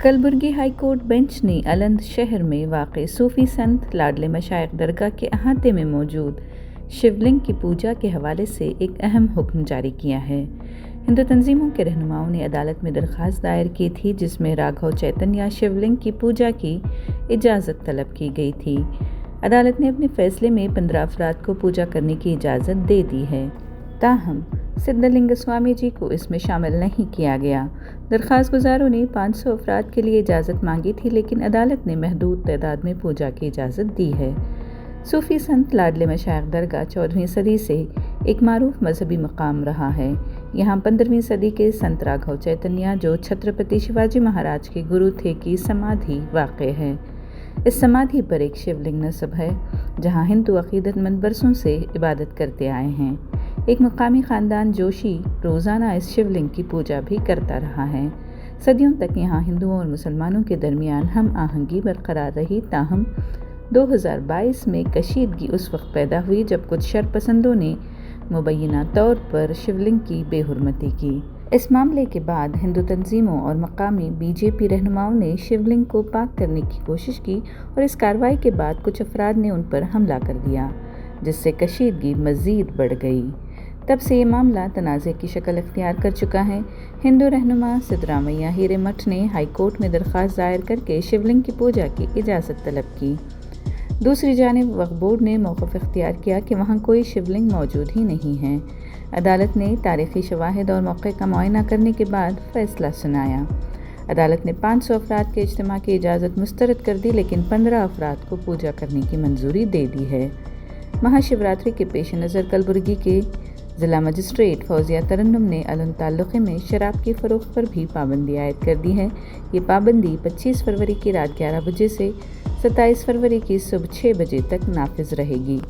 Kalaburagi high court bench ने अलंद शहर में वाक़ सूफ़ी संत लाडले मशाइख दरगाह के अहाते में मौजूद शिवलिंग की पूजा के हवाले से एक अहम हुक्म जारी किया है। हिंदू तंजीमों के रहनुमाओं ने अदालत में दरख्वास्त दायर की थी, जिसमें राघव चैतन्या शिवलिंग की पूजा की इजाज़त तलब की गई थी। अदालत ने अपने फैसले में 15 अफराद को पूजा करने की इजाज़त दे दी है, ताहम सिद्धलिंग स्वामी जी को इसमें शामिल नहीं किया गया। दरख्वास्त गुजारों ने 500 अफराद के लिए इजाज़त मांगी थी, लेकिन अदालत ने महदूद तादाद में पूजा की इजाज़त दी है। सूफ़ी संत लाडले मशाइख दरगाह 14वीं सदी से एक मारूफ मजहबी मकाम रहा है। यहाँ 15वीं सदी के संत राघव चैतन्या, जो छत्रपति शिवाजी महाराज के गुरु थे, की समाधि वाक़ है। इस समाधि पर एक शिवलिंग नस्ब है, जहाँ हिंदू अक़ीदतमंद बरसों से इबादत करते आए हैं। एक मकामी ख़ानदान जोशी रोज़ाना इस शिवलिंग की पूजा भी करता रहा है। सदियों तक यहाँ हिंदुओं और मुसलमानों के दरमियान हम आहंगी बरकरार रही, ताहम 2022 में कशीदगी उस वक्त पैदा हुई जब कुछ शरपसंदों ने मुबैना तौर पर शिवलिंग की बेहुरमती की। इस मामले के बाद हिंदू तंजीमों और मकामी बीजेपी रहनुमाओं ने शिवलिंग को पाक करने की कोशिश की और इस कार्रवाई के बाद कुछ अफराद ने उन पर हमला कर दिया, जिससे कशीदगी मज़ीद बढ़ गई। तब से ये मामला तनाज़े की शक्ल इख्तियार कर चुका है। हिंदू रहनुमा सिद्धरामैया हिरेमठ ने हाई कोर्ट में दरख्वास्त दायर करके शिवलिंग की पूजा की इजाज़त तलब की। दूसरी जानिब वक्फ बोर्ड ने मौक़िफ़ इख्तियार किया कि वहाँ कोई शिवलिंग मौजूद ही नहीं है। अदालत ने तारीख़ी शवाहिद और मौक़े का मुआयना करने के बाद फ़ैसला सुनाया। अदालत ने 500 अफराद के इज्तिमा की इजाज़त मुस्तरद कर दी, लेकिन 15 अफराद को पूजा करने की मंजूरी दे दी है। महाशिवरात्रि के पेश नज़र कलबुर्गी के ज़िला मजिस्ट्रेट फौजिया तरन्नुम ने अलंद तालुक़े में शराब की फ़रोख्त पर भी पाबंदी आयद कर दी है। ये पाबंदी 25 फरवरी की रात 11 बजे से 27 फरवरी की सुबह 6 बजे तक नाफिज रहेगी।